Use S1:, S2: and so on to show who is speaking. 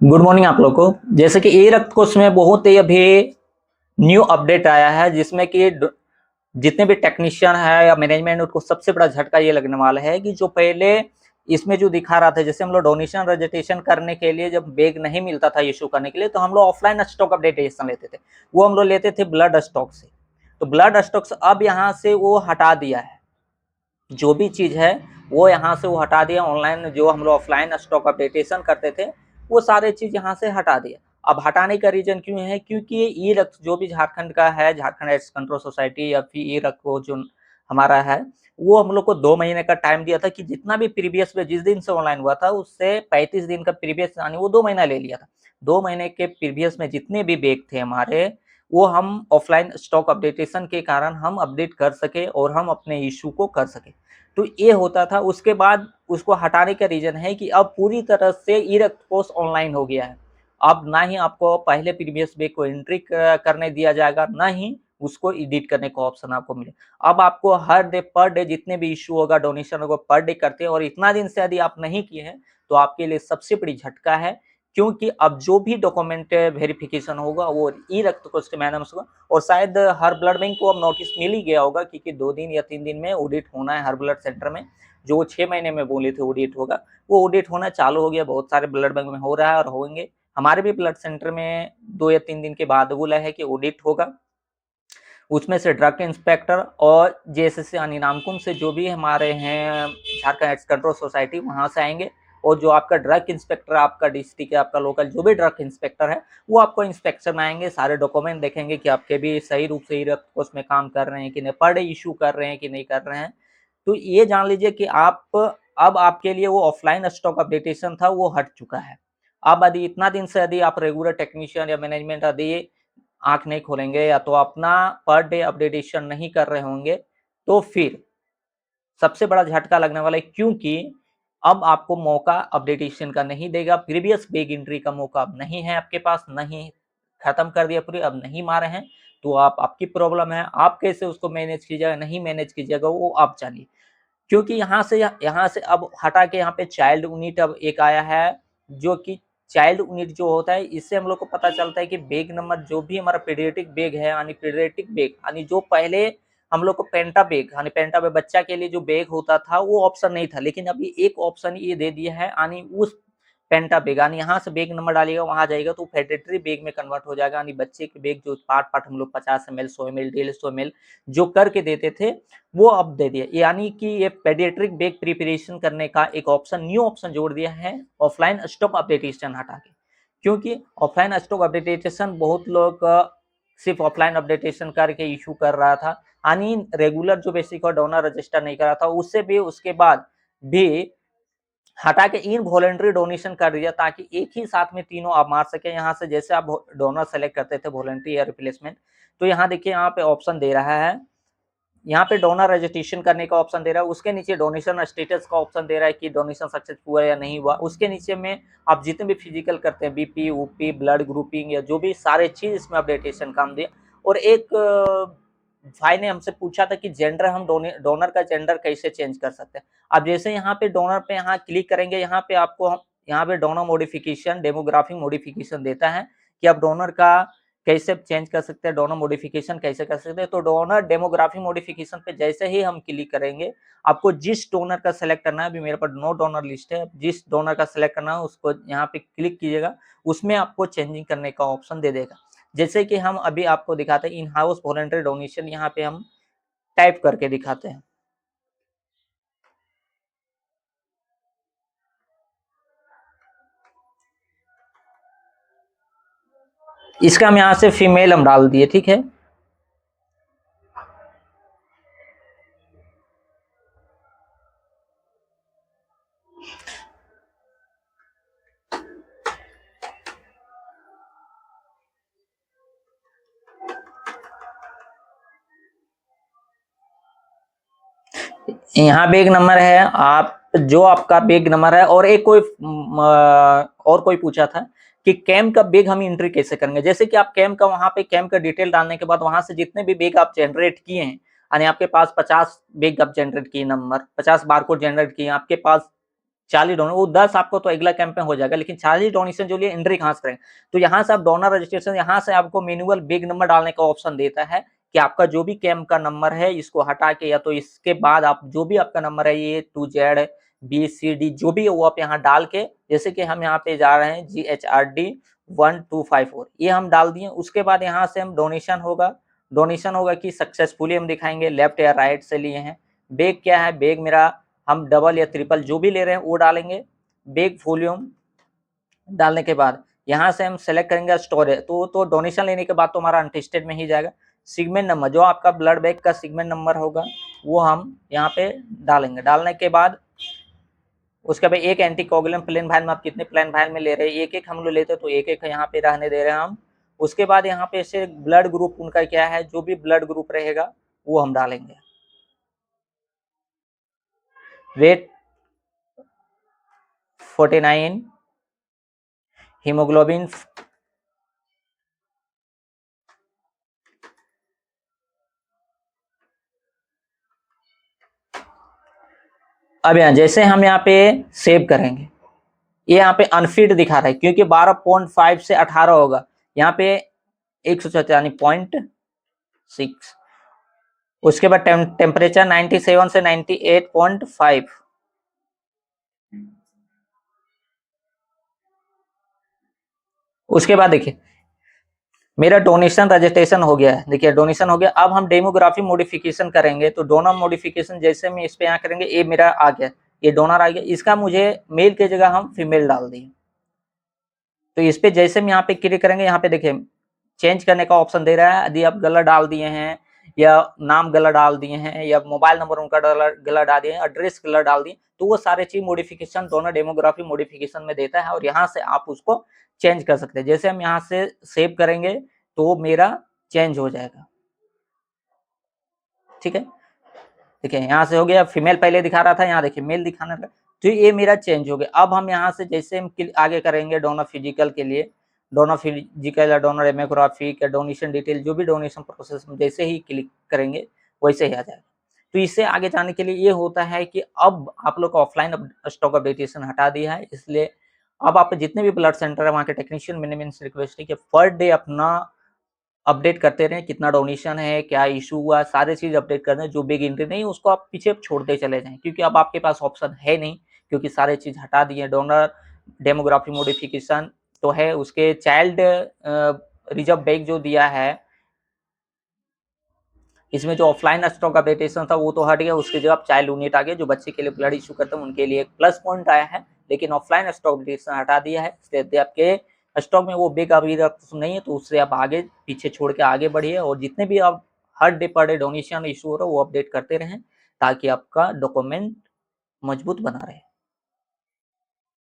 S1: Good morning आप लोग को। जैसे कि ई रक्त कोष में बहुत ही अभी न्यू अपडेट आया है, जिसमें कि जितने भी टेक्नीशियन है या मैनेजमेंट, उनको सबसे बड़ा झटका ये लगने वाला है कि जो पहले इसमें जो दिखा रहा था, जैसे हम लोग डोनेशन रजिस्ट्रेशन करने के लिए जब बैग नहीं मिलता था इशू करने के लिए, तो हम लोग ऑफलाइन स्टॉक अपडेटेशन लेते थे। वो हम लोग लेते थे ब्लड स्टॉक से। तो ब्लड स्टॉक से अब यहाँ से वो हटा दिया है। जो भी चीज है वो यहाँ से वो हटा दिया। ऑनलाइन जो हम लोग ऑफलाइन स्टॉक अपडेटेशन करते थे, वो सारे चीज यहाँ से हटा दिया। अब हटाने का रीजन क्यों है? क्योंकि ये ई रक्त जो भी झारखंड का है, झारखंड एड्स कंट्रोल सोसाइटी या फिर ई रक्त को जो हमारा है, वो हम लोग को 2 महीने का टाइम दिया था कि जितना भी प्रीवियस में जिस दिन से ऑनलाइन हुआ था उससे 35 दिन का प्रीवियस, यानी वो 2 महीना ले लिया था। 2 महीने के प्रीवियस में जितने भी बैग थे हमारे, वो हम ऑफलाइन स्टॉक अपडेटेशन के कारण हम अपडेट कर सके और हम अपने इशू को कर सके। तो ये होता था। उसके बाद उसको हटाने का रीजन है कि अब पूरी तरह से ई रक्त कोष ऑनलाइन हो गया है। अब ना ही आपको पहले प्रीवियस बैग को एंट्री करने दिया जाएगा, ना ही उसको एडिट करने का ऑप्शन आपको मिले। अब आपको हर डे पर डे जितने भी इशू होगा, डोनेशन होगा, पर डे करते हैं, और इतना दिन से यदि आप नहीं किए हैं तो आपके लिए सबसे बड़ी झटका है। क्योंकि अब जो भी डॉक्यूमेंट वेरिफिकेशन होगा वो ई रक्त कोष के माध्यम से होगा। और शायद हर ब्लड बैंक को अब नोटिस मिल ही गया होगा, क्योंकि 2 दिन या 3 दिन में ऑडिट होना है हर ब्लड सेंटर में। जो 6 महीने में बोले थे ऑडिट होगा, वो ऑडिट होना चालू हो गया। बहुत सारे ब्लड बैंक में हो रहा है और होंगे। हमारे भी ब्लड सेंटर में 2 या 3 दिन के बाद बोला है कि ऑडिट होगा। उसमें से ड्रग इंस्पेक्टर और जेएसएससी यानी नामकुम से जो भी हमारे हैं झारखंड एड्स कंट्रोल सोसाइटी, वहां से आएंगे। और जो आपका ड्रग इंस्पेक्टर, आपका डिस्ट्रिक्ट या आपका लोकल जो भी ड्रग इंस्पेक्टर है, वो आपको इंस्पेक्शन में आएंगे, सारे डॉक्यूमेंट देखेंगे कि आपके भी सही रूप से रक्त कोष में काम कर रहे हैं कि नहीं, पर डे इशू कर रहे हैं कि नहीं कर रहे हैं। तो ये जान लीजिए कि आप अब आपके लिए वो ऑफलाइन स्टॉक अपडेटेशन था वो हट चुका है। अब यदि इतना दिन से यदि आप रेगुलर टेक्नीशियन या मैनेजमेंट यदि आंख नहीं खोलेंगे या तो अपना पर डे अपडेटेशन नहीं कर रहे होंगे, तो फिर सबसे बड़ा झटका लगने वाला है। क्योंकि अब आपको मौका अपडेटेशन का नहीं देगा। प्रीवियस बैग एंट्री का मौका अब नहीं है आपके पास, नहीं, खत्म कर दिया पूरी, अब नहीं मारे हैं। तो आप, आपकी प्रॉब्लम है, आप कैसे उसको मैनेज कीजिएगा, नहीं मैनेज कीजिएगा, वो आप जानिए। क्योंकि यहाँ से अब हटा के यहाँ पे चाइल्ड यूनिट अब एक आया है। जो कि चाइल्ड यूनिट जो होता है, इससे हम लोग को पता चलता है कि बैग नंबर जो भी हमारा पीडियाट्रिक बैग है, यानी पीडियाट्रिक बैग, यानी जो पहले हम लोग को पेंटा बैग, यानी पेंटा बैग बच्चा के लिए जो बैग होता था वो ऑप्शन नहीं था, लेकिन अभी एक ऑप्शन ये दे दिया है। यानी उस पेंटा बैग, यानी यहाँ से बैग नंबर डालिएगा, वहां जाएगा तो पेडियाट्री बैग में कन्वर्ट हो जाएगा। यानी बच्चे के बैग जो पार्ट पार्ट हम लोग 50 ml 100 ml 150 ml जो करके देते थे, वो अब दे दिया। यानी कि ये पेडियाट्रिक बैग प्रिपरेशन करने का एक ऑप्शन, न्यू ऑप्शन जोड़ दिया है ऑफलाइन स्टॉक अपडेटेशन हटा के। क्योंकि ऑफलाइन स्टॉक अपडेटेशन बहुत लोग सिर्फ ऑफलाइन अपडेटेशन करके इशू कर रहा था, यानी रेगुलर जो बेसिक और डोनर रजिस्टर नहीं करा था, उससे भी उसके बाद भी हटा के इन वॉलंटरी डोनेशन कर दिया, ताकि एक ही साथ में तीनों आप मार सके। यहाँ से जैसे आप डोनर सेलेक्ट करते थे वॉलंटरी या रिप्लेसमेंट, तो यहाँ देखिए यहाँ पे ऑप्शन दे रहा है। यहाँ पे डोनर रजिस्ट्रेशन करने का ऑप्शन दे रहा है, उसके नीचे डोनेशन स्टेटस का ऑप्शन दे रहा है कि डोनेशन सक्सेसफुल हुआ या नहीं हुआ। उसके नीचे में आप जितने भी फिजिकल करते हैं, बीपी, ओपी, ब्लड ग्रुपिंग या जो भी सारे चीज इसमें अपडेटेशन काम दिया। और एक भाई ने हमसे पूछा था कि जेंडर, हम डोनर का जेंडर कैसे चेंज कर सकते हैं। अब जैसे यहाँ पे डोनर पे यहाँ क्लिक करेंगे, यहाँ पे आपको यहाँ पे डोनर मॉडिफिकेशन, डेमोग्राफिक मॉडिफिकेशन देता है कि आप डोनर का कैसे चेंज कर सकते हैं, डोनर मॉडिफिकेशन कैसे कर सकते हैं। तो डोनर डेमोग्राफिक मॉडिफिकेशन पे जैसे ही हम क्लिक करेंगे, आपको जिस डोनर का सेलेक्ट करना है, अभी मेरे पास 9 डोनर लिस्ट है, जिस डोनर का सेलेक्ट करना है उसको यहाँ पे क्लिक कीजिएगा, उसमें आपको चेंजिंग करने का ऑप्शन दे देगा। जैसे कि हम अभी आपको दिखाते हैं इन हाउस वॉलंटरी डोनेशन, यहाँ पे हम टाइप करके दिखाते हैं। इसका हम यहाँ से फीमेल हम डाल दिए, ठीक है। यहाँ बैग नंबर है, आप जो आपका बैग नंबर है। और एक कोई और कोई पूछा था कि कैम का बैग हम एंट्री कैसे करेंगे। जैसे कि आप कैम का, वहां पे कैम का डिटेल डालने के बाद वहां से जितने भी बैग आप जनरेट किए हैं, यानी आपके पास 50 बैग आप जनरेट किए, नंबर 50 बारकोड जनरेट किए आपके पास, 40 डोनेशन, वो 10 आपको तो अगला कैंप में हो जाएगा, लेकिन 40 डोनेशन जो लिए एंट्री कहाँ से करेंगे? तो यहाँ से आप डोनर रजिस्ट्रेशन, यहाँ से आपको मैनुअल बिग नंबर डालने का ऑप्शन देता है कि आपका जो भी कैंप का नंबर है इसको हटा के, या तो इसके बाद आप जो भी आपका नंबर है ये to Z B C D जो भी है वो आप यहाँ डाल के, जैसे कि हम यहाँ पे जा रहे हैं GHRD 1254 ये हम डाल दिए। उसके बाद यहाँ से हम डोनेशन होगा कि सक्सेसफुली हम दिखाएंगे लेफ्ट या राइट से लिए हैं। बेग क्या है, बेग मेरा हम डबल या ट्रिपल जो भी ले रहे हैं वो डालेंगे। बेग वॉल्यूम डालने के बाद यहाँ से हम सेलेक्ट करेंगे स्टोरेज, तो डोनेशन लेने के बाद तो हमारा अनटेस्टेड में ही जाएगा। सिगमेंट नंबर जो आपका ब्लड बैंक का सिगमेंट नंबर होगा वो हम यहाँ पे डालेंगे। डालने के बाद उसके बाद एक एंटीकोगुलेंट प्लेन वायल में आप कितने प्लेन वायल में ले रहे हैं, एक एक हम लोग लेते तो एक एक यहाँ पे रहने दे रहे हैं हम। उसके बाद यहाँ पे से ब्लड ग्रुप उनका क्या है, जो भी ब्लड ग्रुप रहेगा वो हम डालेंगे। वेट 49, हीमोग्लोबिन अब यहाँ जैसे हम यहाँ पे सेव करेंगे, ये यहाँ पे अनफिट दिखा रहा है क्योंकि 12.5 से 18 होगा, यहाँ पे 197.6। उसके बाद टेम्परेचर 97 से 98.5। उसके बाद देखिए मेरा डोनेशन रजिस्ट्रेशन हो गया है, देखिए डोनेशन हो गया। अब हम डेमोग्राफी मॉडिफिकेशन करेंगे, तो डोनर मॉडिफिकेशन जैसे हम इस पे यहाँ करेंगे, ये मेरा आ गया, ये डोनर आ गया, इसका मुझे मेल की जगह हम फीमेल डाल दिए। तो इस पे जैसे हम यहाँ पे क्लिक करेंगे, यहाँ पे देखिए चेंज करने का ऑप्शन दे रहा है। यदि आप गलत डाल दिए हैं या नाम गलत डाल दिए हैं या मोबाइल नंबर उनका गलत डाल दिए हैं, एड्रेस गलत डाल दिए, तो वो सारे चीज मॉडिफिकेशन डोनर डेमोग्राफी मॉडिफिकेशन में देता है और यहाँ से आप उसको चेंज कर सकते हैं। जैसे हम यहाँ से सेव करेंगे तो मेरा चेंज हो जाएगा, ठीक है। देखिए यहाँ से हो गया, फीमेल पहले दिखा रहा था, यहाँ देखिए मेल दिखाने लगा, तो ये मेरा चेंज हो गया। अब हम यहाँ से जैसे हम आगे करेंगे डोनर फिजिकल के लिए, डोनर फिजिकल या डोनर एमोग्राफी या डोनेशन डिटेल जो भी डोनेशन प्रोसेस में जैसे ही क्लिक करेंगे वैसे ही आ जाएगा। तो इससे आगे जाने के लिए ये होता है कि अब आप लोग ऑफलाइन स्टॉक अपडेटेशन हटा दिया है, इसलिए अब आप जितने भी ब्लड सेंटर है वहाँ के टेक्नीशियन मैंने रिक्वेस्ट है कि पर डे अपना अपडेट करते रहें, कितना डोनेशन है, क्या इशू हुआ, सारे चीज अपडेट कर दें। जो बिग एंट्री नहीं उसको आप पीछे छोड़ते चले जाएं, क्योंकि अब आपके पास ऑप्शन है नहीं, क्योंकि सारे चीज हटा दिए। डोनर डेमोग्राफी मॉडिफिकेशन तो है, उसके चाइल्ड रिजर्व बैंक जो दिया है, इसमें जो ऑफलाइन स्टॉक अपडेटेशन था वो तो हट गया, उसकी जगह आप चाइल्ड यूनिट आ गया, जो बच्चे के लिए ब्लड इशू करते हैं उनके लिए एक प्लस पॉइंट आया है। लेकिन ऑफलाइन स्टॉक अपडेटेशन हटा दिया है, इसलिए आपके स्टॉक में वो बिग अभी नहीं है, तो उससे आप आगे पीछे छोड़ के आगे बढ़िए और जितने भी आप हर day per day donation issue हो रहा है वो अपडेट करते रहें, ताकि आपका डॉक्यूमेंट मजबूत बना रहे।